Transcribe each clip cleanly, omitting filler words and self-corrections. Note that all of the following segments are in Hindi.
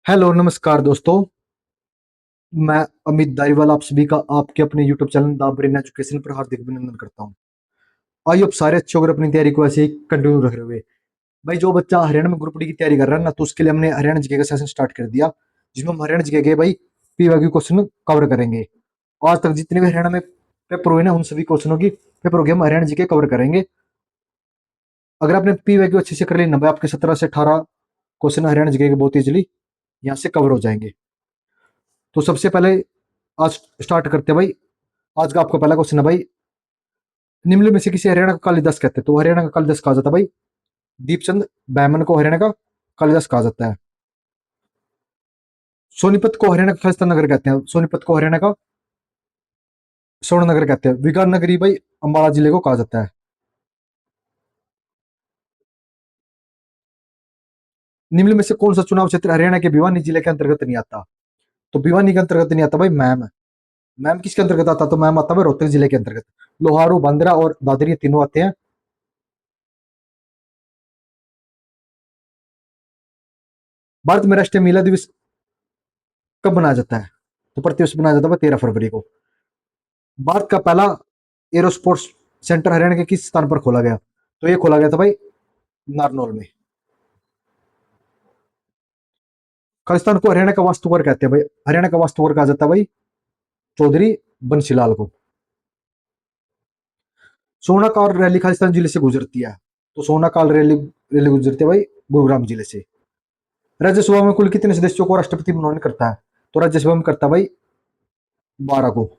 हेलो नमस्कार दोस्तों। मैं अमित धारीवाल आप सभी का आपके अपने YouTube channel the brain education पर हार्दिक अभिनंदन करता हूं। आइए आप सारे अच्छे होकर अपनी तैयारी को ऐसे ही कंटिन्यू रख रहे हुए भाई, जो बच्चा हरियाणा में ग्रुप डी की तैयारी कर रहा है ना, तो उसके लिए हमने हरियाणा जीके का सेशन स्टार्ट कर दिया, जिसमें हम हरियाणा जीके के भाई पीवाईक्यू क्वेश्चन कवर करेंगे। आज तक जितने भी हरियाणा में पेपर हुए ना, उन सभी क्वेश्चनों की पेपर के हम हरियाणा जीके कवर करेंगे। अगर आपने पीवाईक्यू अच्छे से कर ली ना भाई, आपके 17 से 18 क्वेश्चन हरियाणा जीके के बहुत इजिली यहाँ से कवर हो जाएंगे। तो सबसे पहले आज स्टार्ट करते हैं भाई। आज का आपका पहला क्वेश्चन है भाई, निम्न में से किसी हरियाणा का कालिदास कहते हैं? तो हरियाणा का कालिदास कहा जाता है भाई दीपचंद बैमन को हरियाणा का कालिदास कहा जाता है। सोनीपत को हरियाणा का खालिस्तान नगर कहते हैं। सोनीपत को हरियाणा का स्वर्ण नगर कहते हैं। विज्ञान नगरी भाई अम्बाला जिले को कहा जाता है। निम्न में से कौन सा चुनाव क्षेत्र हरियाणा के भिवानी जिले के अंतर्गत नहीं आता? तो भिवानी के अंतर्गत नहीं आता भाई मैम। मैम किसके अंतर्गत आता? तो मैम आता है रोहतक जिले के अंतर्गत। लोहारू, बांद्रा और दादरी तीनों आते हैं। भारत में राष्ट्रीय महिला दिवस कब मनाया जाता है? तो प्रतिवर्ष मनाया जाता है 13 फरवरी को। भारत का पहला एरोस्पोर्ट्स सेंटर हरियाणा के किस स्थान पर खोला गया? तो ये खोला गया था भाई नारनौल में। खालिस्तान को हरियाणा का वास्तुकार कहते हैं भाई। हरियाणा का वास्तुकार कहा जाता है भाई चौधरी बंसीलाल को। सोनाकाल रैली खालिस्तान जिले से गुजरती है। तो सोनाकाल रैली रैली गुजरती है भाई गुरुग्राम जिले से। राज्यसभा में कुल कितने सदस्यों को राष्ट्रपति मनोनीत करता है? तो राज्यसभा में करता है भाई 12 को।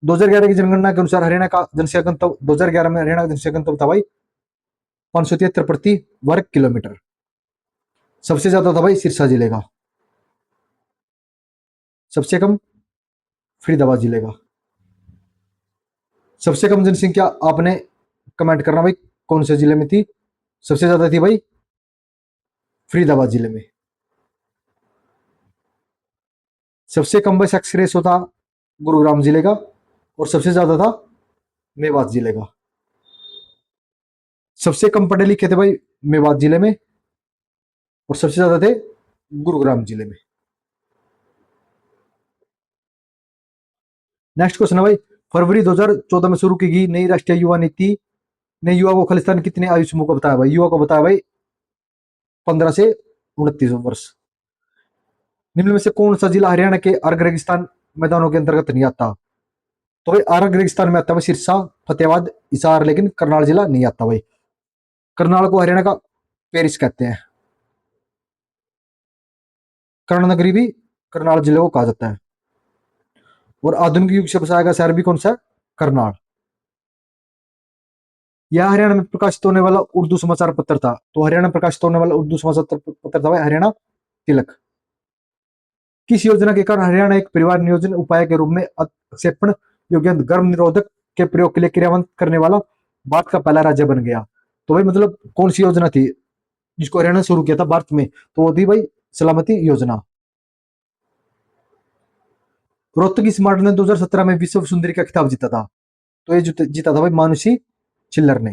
2011 की जनगणना के अनुसार हरियाणा का जनसंख्या घनत्व 2011 में हरियाणा का जनसंख्या घनत्व था भाई 573 प्रति वर्ग किलोमीटर। सबसे ज्यादा था भाई सिरसा जिले का, सबसे कम फरीदाबाद जिले का। सबसे कम जनसंख्या आपने कमेंट करना भाई कौन से जिले में थी? सबसे ज्यादा थी भाई फरीदाबाद जिले में। सबसे कम भाई सेक्स रेशो था गुरुग्राम जिले का, और सबसे ज्यादा था मेवात जिले का। सबसे कम पढ़े लिखे थे भाई मेवात जिले में, और सबसे ज्यादा थे गुरुग्राम जिले में। नेक्स्ट क्वेश्चन है भाई, फरवरी 2014 में शुरू की गई नई राष्ट्रीय युवा नीति ने युवा को खालिस्तान कितने आयु समूह को बताया भाई? युवा को बताया भाई 15 से 29 वर्ष। निम्न में से कौन सा जिला हरियाणा के अर्ग रेगिस्तान मैदानों के अंतर्गत नहीं आता? तो भाई अर्ग रेगिस्तान में आता है सिरसा, फतेहाबाद, हिसार, लेकिन करनाल जिला नहीं आता भाई। करनाल को हरियाणा का पेरिस कहते हैं। कर्ण नगरी भी करनाल जिले को कहा जाता है। और आधुनिक युग से बसाया गया शहर भी कौन सा है? करनाल। यह हरियाणा में प्रकाशित होने वाला उर्दू समाचार पत्र था। तो हरियाणा में प्रकाशित होने वाला उर्दू समाचार पत्र था भाई हरियाणा तिलक। किस योजना के कारण हरियाणा एक परिवार नियोजन उपाय के रूप में अक्षेपण योग्य गर्भ निरोधक के प्रयोग के लिए क्रियान्वित करने वाला भारत का पहला राज्य बन गया? तो भाई मतलब कौन सी योजना थी जिसको हरियाणा ने शुरू किया था भारत में? तो वो थी भाई सलामती योजना। रोहतगी स्मार्ट ने 2017 में विश्व सुंदरी का खिताब जीता था। तो ये जीता था भाई मानुषी छिल्लर ने।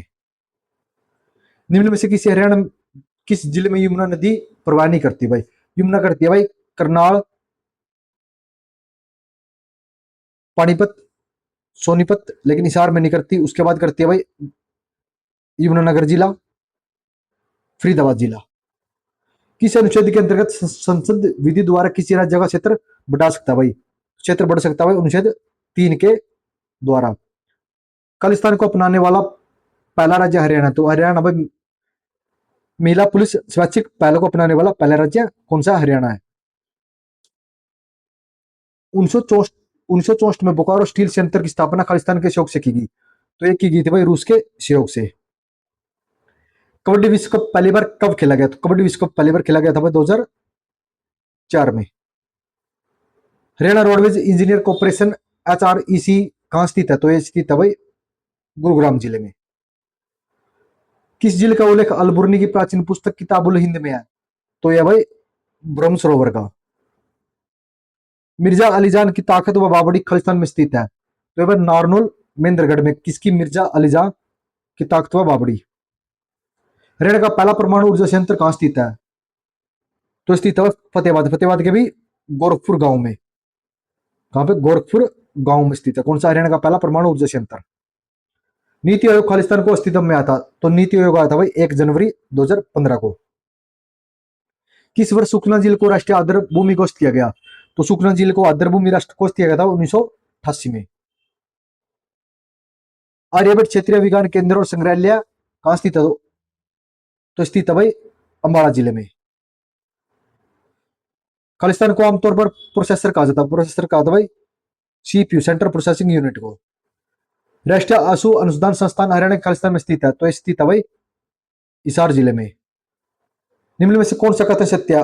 निम्न में से किसी हरियाणा किस जिले में यमुना नदी प्रवाह नहीं करती भाई? यमुना करती है भाई करनाल, पानीपत, सोनीपत, लेकिन हिसार में नहीं करती। उसके बाद करती है भाई यमुनानगर जिला, फरीदाबाद जिला। किस अनुच्छेद के अंतर्गत संसद विधि द्वारा किसी राज्य का क्षेत्र बढ़ा सकता है भाई? क्षेत्र बढ़ सकता है भाई अनुच्छेद 3 के द्वारा। खालिस्तान को अपनाने वाला पहला राज्य हरियाणा। तो हरियाणा भाई महिला पुलिस स्वैच्छिक पहल को अपनाने वाला पहला राज्य कौन सा? हरियाणा है। 1964 में बोकारो स्टील संयंत्र की स्थापना खालिस्तान के सहयोग से की गई। तो ये की गई थी भाई रूस के सहयोग से। कबड्डी विश्व कप पहली बार कब खेला गया? तो कबड्डी विश्व कप पहली बार खेला गया था भाई 2004 में। Haryana roadways engineer corporation HREC कहां स्थित है? तो ये स्थित है भाई गुरुग्राम जिले में। किस जिले का उल्लेख अलबुर्नी की प्राचीन पुस्तक किताबुल हिंद में है? तो यह भाई ब्रह्म सरोवर का। मिर्जा अलीजान की ताकत व बावड़ी खालिस्तान में स्थित है। तो यह भाई नारनौल महेंद्रगढ़ में। किसकी? मिर्जा अलीजान की ताकत व बावड़ी। हरियाणा का पहला परमाणु ऊर्जा संयंत्र कहां स्थित है? तो स्थित है फतेहाबाद, फतेहाबाद के भी गोरखपुर गांव में। कहां पे? गोरखपुर गांव में स्थित है। कौन सा? हरियाणा का पहला परमाणु ऊर्जा संयंत्र। नीति आयोग खालिस्तान को अस्तित्व में आया था, तो नीति आयोग आया था भाई 1 जनवरी 2015 को। किस वर्ष सुखना झील को राष्ट्रीय आदर भूमि घोषित किया गया? तो सुखना झील को आदर भूमि राष्ट्र घोषित किया गया था 1988 में। आर्यभट्ट क्षेत्रीय विज्ञान केंद्र और संग्रहालय कहां स्थित है? तो स्थित है भाई अंबाला जिले में। खालिस्तान को आमतौर पर प्रोसेसर कहा जाता है, प्रोसेसर कहा था भाई सीपीयू, सेंट्रल प्रोसेसिंग यूनिट को। राष्ट्रीय आशु अनुसंधान संस्थान हरियाणा के खालिस्तान में स्थित है, तो स्थित है भाई हिसार जिले में। निम्न में से कौन सा कथन सत्य है?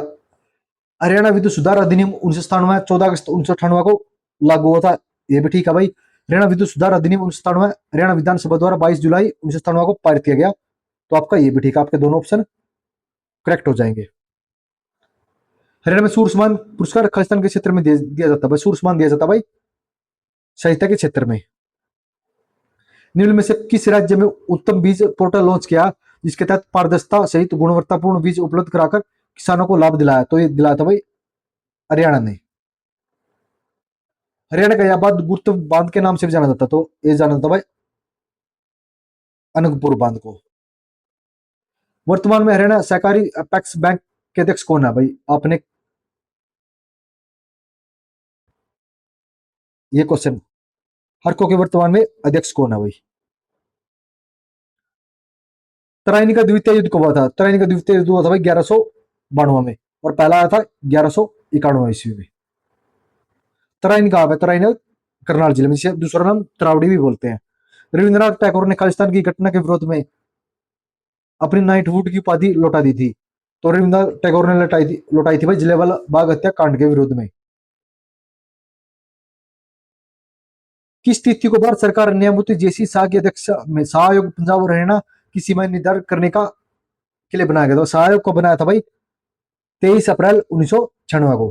हरियाणा विद्युत सुधार अधिनियम 1997 14 अगस्त 1998 को लागू हुआ था। यह भी ठीक है भाई। हरियाणा विद्युत सुधार अधिनियम 1997 हरियाणा विधानसभा द्वारा 22 जुलाई 1997 को पारित किया गया, तो आपका ये भी ठीक है, आपके दोनों ऑप्शन करेक्ट हो जाएंगे। हरियाणा में सूर्य सम्मान पुरस्कार खालिस्तान के क्षेत्र में दिया जाता है भाई, सूर्य सम्मान दिया जाता है भाई साहित्य के क्षेत्र में। निम्न में से किस राज्य में उत्तम बीज पोर्टल लॉन्च किया जिसके तहत पारदर्शिता सहित गुणवत्तापूर्ण बीज उपलब्ध कराकर किसानों को लाभ दिलाया? तो ये दिलाया था भाई हरियाणा ने। हरियाणा का यह बांध गुप्त बांध के नाम से भी जाना जाता, तो ये जाना जाता भाई अनंतपुर बांध को। वर्तमान में हरियाणा सहकारी अपेक्स बैंक के अध्यक्ष कौन है भाई? आपने ये क्वेश्चन, हरको के वर्तमान में अध्यक्ष कौन है भाई? तराइनी का द्वितीय युद्ध कब हुआ था? तराइनी का द्वितीय युद्ध हुआ था भाई 1192 में, और पहला आया था 1191 ईस्वी में। तराइन कहां है? तराइन करनाल जिले में, जिसे दूसरा नाम तरावड़ी भी बोलते हैं। रविंद्रनाथ टैगोर ने खालिस्तान की घटना के विरोध में अपनी नाइटहुड की उपाधि लौटा दी थी, तो रविंद्रनाथ टैगोर ने लौटाई थी भाई जलियांवाला बाग हत्या कांड के विरोध में। किस तिथि को भारत सरकार न्यायमूर्ति जेसी शाह की अध्यक्षता में शाह आयोग पंजाब और हरियाणा की सीमाएं निर्धारित करने का के लिए बनाया गया था? शाह आयोग को बनाया था भाई 23 अप्रैल 1996 को।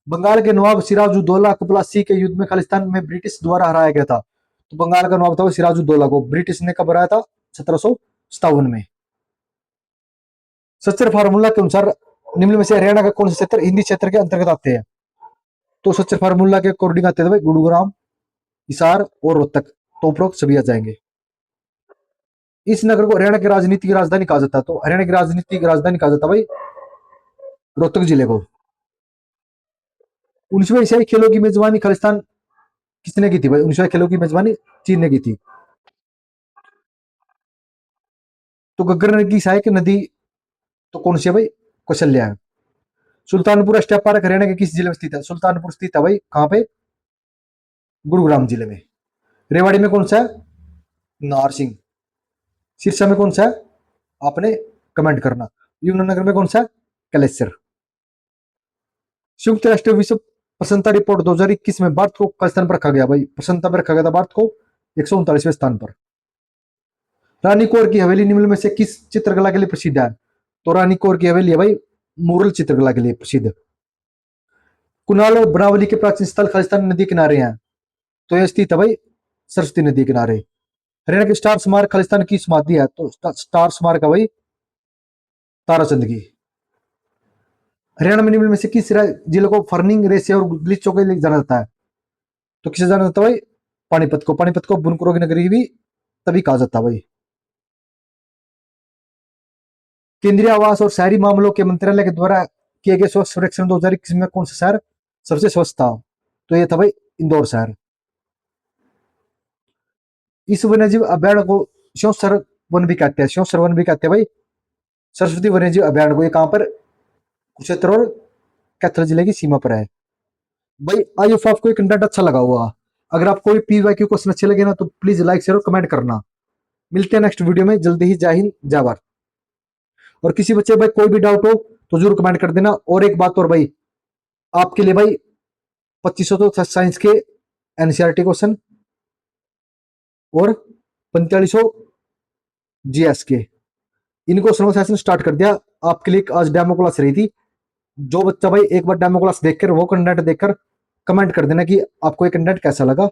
बंगाल के नवाब सिराजुद्दौला को प्लासी के युद्ध में खालिस्तान में ब्रिटिश द्वारा हराया गया था, तो बंगाल का नवाब था सिराजुद्दौला को ब्रिटिश ने कब हराया था? 1757 में। सच्चर फार्मूला के अनुसार निम्न में से हरियाणा का कौन सा क्षेत्र हिंदी क्षेत्र के अंतर्गत आते हैं? तो सच्चर फार्मूला के अकॉर्डिंग आते हैं भाई गुरुग्राम, हिसार और रोहतक, तो उपरोक्त सभी आ जाएंगे। इस नगर को हरियाणा की राजनीति की राजधानी कहा जाता है, तो हरियाणा की राजनीति की राजधानी कहा जाता है भाई रोहतक जिले को। 19वें एशियाई खेलों की मेजबानी खालिस्तान किसने की थी भाई? 19वें खेलों की मेजबानी चीन ने की थी। तो गग्गर नदी की सहायक नदी तो कौन सी है भाई? कौशल्या है। सुल्तानपुर राष्ट्रीय पार्क हरियाणा के किस जिले में स्थित है? सुल्तानपुर स्थित है भाई कहां पे? गुरुग्राम जिले में। रेवाड़ी में कौन सा है? नारसिंह। सिरसा में कौन सा है? आपने कमेंट करना। यमुनानगर में कौन सा है? कलेसर। संयुक्त राष्ट्र विश्व प्रसन्नता रिपोर्ट 2021 में भारत को किस स्थान पर रखा गया भाई? प्रसन्नता में रखा गया था भारत को 139वें स्थान पर। रानी कौर की हवेली निम्न में से किस चित्रकला के लिए प्रसिद्ध है? तो रानी कौर की हवेली है भाई मुरल चित्रकला के लिए प्रसिद्ध। कुनाल और बनावली के प्राचीन स्थल खालिस्तान नदी किनारे हैं, तो यह स्थित है भाई सरस्वती नदी किनारे। हरियाणा के स्टार स्मारक खालिस्तान की समाधि है, तो स्टार स्मारक है भाई ताराचंद की। हरियाणा में निम्न में से किस जिले को फर्निंग रेसे और गलीचों के लिए जाना जाता है? तो किसे जाना जाता है भाई? पानीपत को। पानीपत को बुनकरों की नगरी भी तभी कहा जाता है भाई। केंद्रीय आवास और शहरी मामलों के मंत्रालय के द्वारा किए गए स्वच्छ सर्वेक्षण 2021 में कौन सा शहर सबसे स्वच्छ था? तो यह था भाई इंदौर शहर। इस वन्यजीव अभ्यारण्य को स्योसर वन भी कहते हैं, स्योसर वन भी कहते हैं भाई सरस्वती वन्यजीव अभ्यारण्य को। ये कहां पर? कुरुक्षेत्र और कैथल जिले की सीमा पर है भाई। आई होप आपको कंटेंट अच्छा लगा हुआ। अगर आपको पीवाईक्यू क्वेश्चन अच्छे लगे ना तो प्लीज लाइक शेयर और कमेंट करना। मिलते हैं नेक्स्ट वीडियो में जल्दी ही। जय हिंद जय भारत। और किसी बच्चे भाई कोई भी डाउट हो तो जरूर कमेंट कर देना। और एक बात और भाई, आपके लिए भाई 2500 तो साइंस के एनसीईआरटी क्वेश्चन और 4500 जीएस के, इनको स्नो सेशन स्टार्ट कर दिया आपके लिए। आज डेमो क्लास रही थी। जो बच्चा भाई एक बार डेमो क्लास देखकर वो कंटेंट देखकर कमेंट कर देना कि आपको ये कंटेंट कैसा लगा।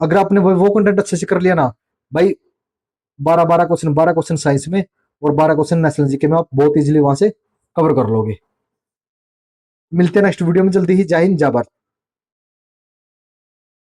अगर आपने वो कंटेंट अच्छे से कर लिया ना भाई, 12 क्वेश्चन साइंस में और 12 क्वेश्चन नेशनल जीके में आप बहुत इजीली वहां से कवर कर लोगे। मिलते हैं नेक्स्ट वीडियो में जल्दी ही। जय हिंद, जय भारत।